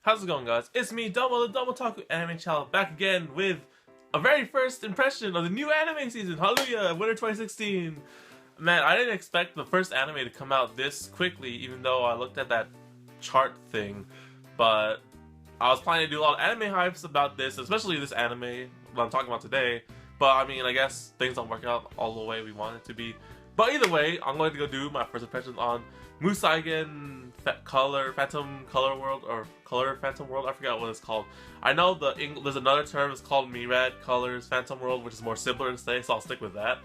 How's it going, guys? It's me, Double the Double Taku Anime Channel, back again with a very first impression of the new anime season. Hallelujah! Winter 2016. Man, I didn't expect the first anime to come out this quickly, even though I looked at that chart thing. But I was planning to do a lot of anime hypes about this, especially this anime that I'm talking about today. But I mean, I guess things don't work out all the way we want it to be. But either way, I'm going to go do my first impressions on Musaigen Phantom Color World, or Color Phantom World. I forgot what it's called. I know there's another term. It's called Mirad Colors Phantom World, which is more simpler to say, so I'll stick with that.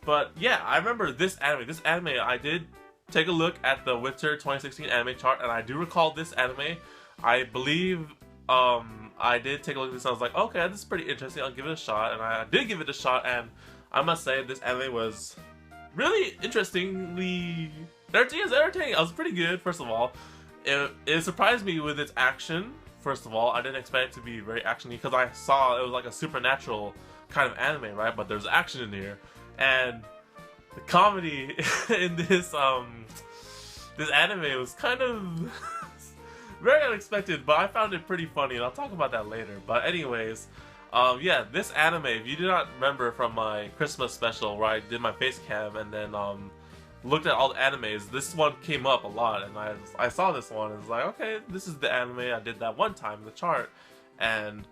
But yeah, I remember this anime. I did take a look at the Winter 2016 anime chart, and I do recall this anime. I believe I did take a look at this, and I was like, okay, this is pretty interesting. I'll give it a shot, and I did give it a shot, and I must say this anime was really interestingly entertaining. It was pretty good. First of all, it surprised me with its action. First of all, I didn't expect it to be very actiony because I saw it was like a supernatural kind of anime, right? But there's action in here, and the comedy in this anime was kind of very unexpected, but I found it pretty funny, and I'll talk about that later. But anyways, yeah, this anime, if you do not remember from my Christmas special where I did my face cam and then looked at all the animes, this one came up a lot, and I saw this one and was like, okay, this is the anime I did that one time in the chart. And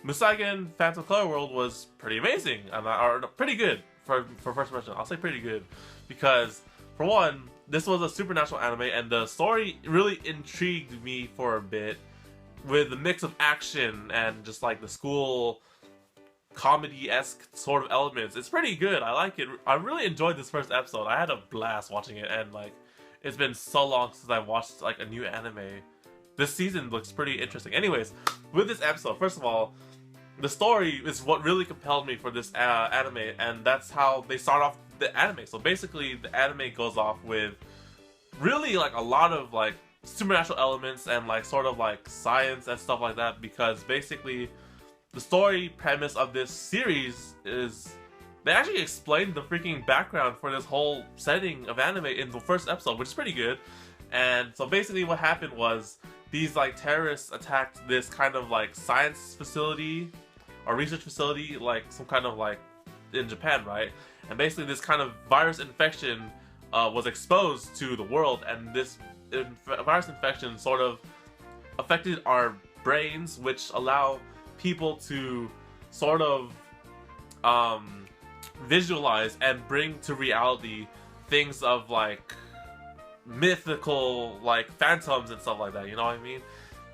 Musaigen Phantom Color World was pretty amazing, or pretty good for first impression. I'll say pretty good because, for one, this was a supernatural anime, and the story really intrigued me for a bit with the mix of action and just like the school comedy-esque sort of elements. It's pretty good. I like it. I really enjoyed this first episode. I had a blast watching it, and like, it's been so long since I've watched like a new anime. This season looks pretty interesting. Anyways, with this episode, first of all, the story is what really compelled me for this anime, and that's how they start off the anime. So basically, the anime goes off with really like a lot of like supernatural elements and like sort of like science and stuff like that, because basically the story premise of this series is they actually explained the freaking background for this whole setting of anime in the first episode, which is pretty good. And so basically what happened was these like terrorists attacked this kind of like science facility or research facility, like some kind of like in Japan, right? And basically this kind of virus infection was exposed to the world, and this virus infection sort of affected our brains, which allow people to sort of visualize and bring to reality things of like mythical like phantoms and stuff like that, you know what I mean?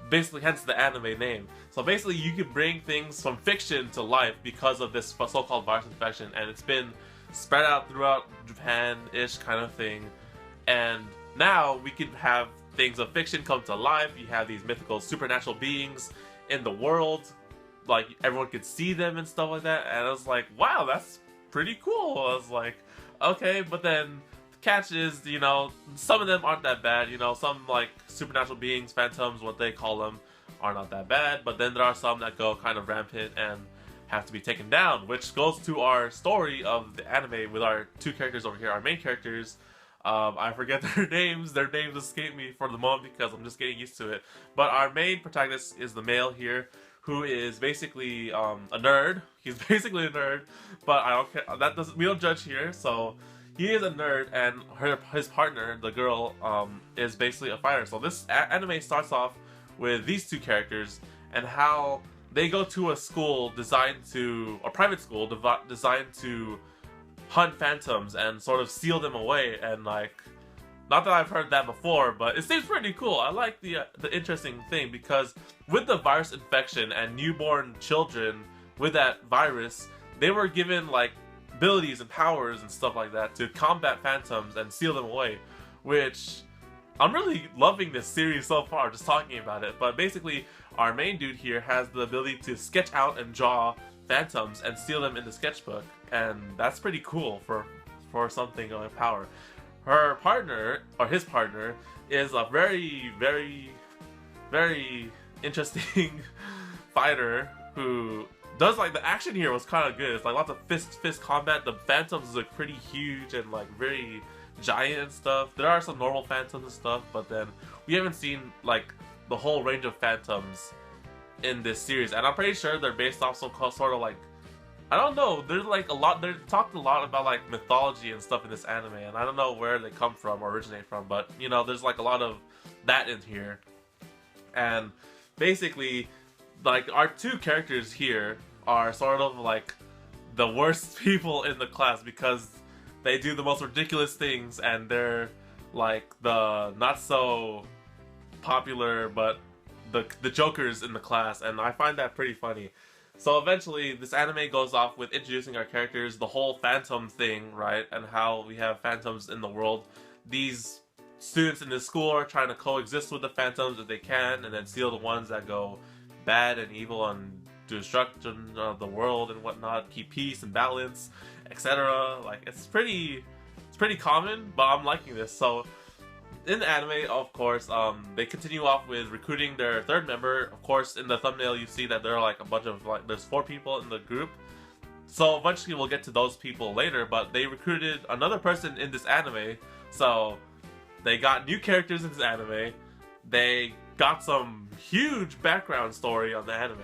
Basically, hence the anime name. So basically you can bring things from fiction to life because of this so-called virus infection, and it's been spread out throughout Japan-ish kind of thing. And now we can have things of fiction come to life. You have these mythical supernatural beings in the world, like everyone could see them and stuff like that. And I was like, wow, that's pretty cool. I was like, okay, but then the catch is, you know, some of them aren't that bad. You know, some like supernatural beings, phantoms, what they call them, are not that bad. But then there are some that go kind of rampant and have to be taken down, which goes to our story of the anime with our two characters over here, our main characters. I forget their names. Their names escape me for the moment because I'm just getting used to it. But our main protagonist is the male here, who is basically a nerd. He's basically a nerd, but I don't care. We don't judge here. So he is a nerd, and his partner, the girl, is basically a fighter. So this anime starts off with these two characters and how they go to a school a private school designed to hunt phantoms and sort of seal them away. And like, not that I've heard that before, but it seems pretty cool. I like the interesting thing, because with the virus infection and newborn children with that virus, they were given like abilities and powers and stuff like that to combat phantoms and seal them away, which I'm really loving this series so far, just talking about it. But basically, our main dude here has the ability to sketch out and draw phantoms and seal them in the sketchbook, and that's pretty cool for something of power. Her partner, or his partner, is a very, very, very interesting fighter who does like the action here was kind of good. It's like lots of fist combat. The phantoms look pretty huge and like very giant and stuff. There are some normal phantoms and stuff, but then we haven't seen like the whole range of phantoms in this series, and I'm pretty sure they're based off some sort of like, I don't know, there's like a lot, they're talked a lot about like mythology and stuff in this anime, and I don't know where they come from or originate from, but you know, there's like a lot of that in here. And basically, like, our two characters here are sort of like the worst people in the class because they do the most ridiculous things, and they're like the not so popular but the jokers in the class, and I find that pretty funny. So eventually, this anime goes off with introducing our characters, the whole phantom thing, right? And how we have phantoms in the world. These students in this school are trying to coexist with the phantoms if they can, and then steal the ones that go bad and evil and destruction of the world and whatnot, keep peace and balance, etc. Like, it's pretty common, but I'm liking this. So in the anime, of course, they continue off with recruiting their third member. Of course, in the thumbnail you see that there are like a bunch of, like, there's 4 people in the group. So eventually we'll get to those people later, but they recruited another person in this anime. So they got new characters in this anime. They got some huge background story on the anime,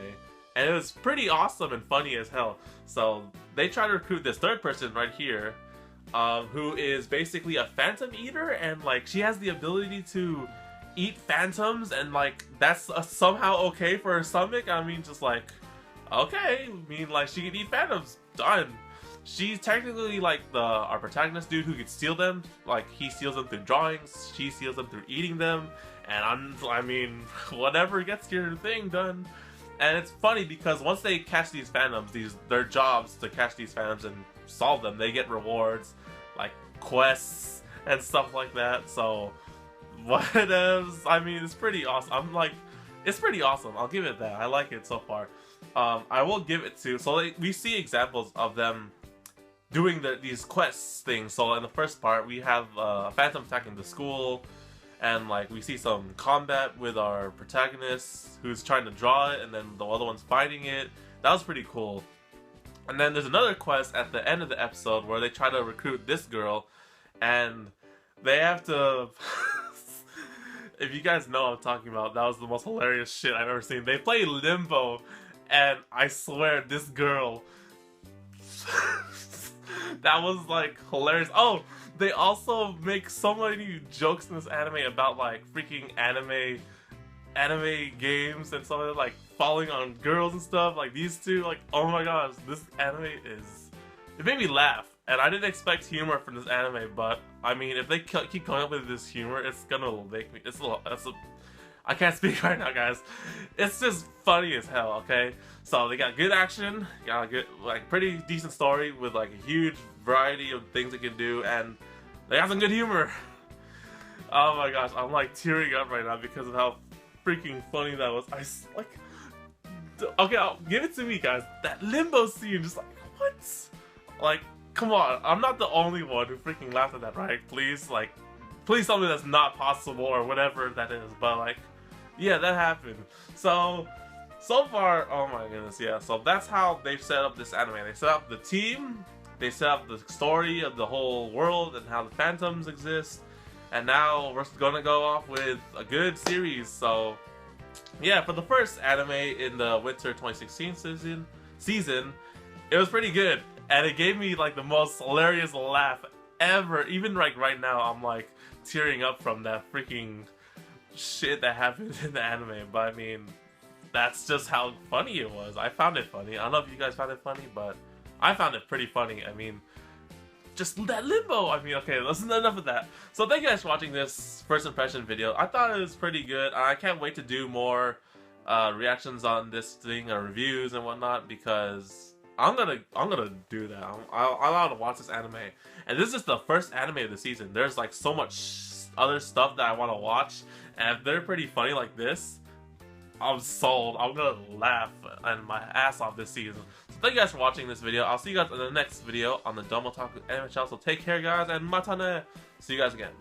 and it was pretty awesome and funny as hell. So they try to recruit this third person right here, who is basically a phantom eater, and like, she has the ability to eat phantoms, and like, that's somehow okay for her stomach. I mean, just like, okay, I mean, like, she can eat phantoms, done. She's technically like our protagonist dude who could steal them. Like, he steals them through drawings, she steals them through eating them, and I mean, whatever gets your thing done. And it's funny because once they catch these phantoms, their jobs to catch these phantoms and solve them, they get rewards, like quests and stuff like that. So what is, I mean, it's pretty awesome. It's pretty awesome. I'll give it that. I like it so far. I will give it to, so we see examples of them doing these quests things. So in the first part, we have a phantom attacking the school, and like, we see some combat with our protagonist who's trying to draw it, and then the other one's fighting it. That was pretty cool. And then there's another quest at the end of the episode where they try to recruit this girl, and they have to if you guys know what I'm talking about, that was the most hilarious shit I've ever seen. They play Limbo, and I swear this girl that was like hilarious. Oh, they also make so many jokes in this anime about like freaking anime games and stuff like that, like falling on girls and stuff. Like, these two, like, oh my gosh, this anime it made me laugh, and I didn't expect humor from this anime, but I mean, if they keep coming up with this humor, it's gonna make me, I can't speak right now, guys. It's just funny as hell, okay? So they got good action, got a good, like, pretty decent story with like a huge variety of things they can do, and they have some good humor. Oh my gosh, I'm like tearing up right now because of how freaking funny that was. Okay, I'll give it to me, guys. That Limbo scene, just like, what? Like, come on, I'm not the only one who freaking laughed at that, right? Please, like, please tell me that's not possible or whatever that is, but like, yeah, that happened. So far, oh my goodness, yeah. So that's how they've set up this anime. They set up the team, they set up the story of the whole world and how the phantoms exist, and now we're gonna go off with a good series. So yeah, for the first anime in the winter 2016 season, it was pretty good, and it gave me like the most hilarious laugh ever. Even like right now, I'm like tearing up from that freaking shit that happened in the anime. But I mean, that's just how funny it was. I found it funny. I don't know if you guys found it funny, but I found it pretty funny. I mean, just that Limbo. I mean, okay, that's enough of that. So thank you guys for watching this first impression video. I thought it was pretty good. I can't wait to do more reactions on this thing, or reviews and whatnot, because I'm gonna do that. I want to watch this anime, and this is the first anime of the season. There's like so much other stuff that I want to watch, and if they're pretty funny like this, I'm sold. I'm gonna laugh and my ass off this season. So thank you guys for watching this video. I'll see you guys in the next video on the Domo Taku Anime channel. So take care, guys, and matane. See you guys again.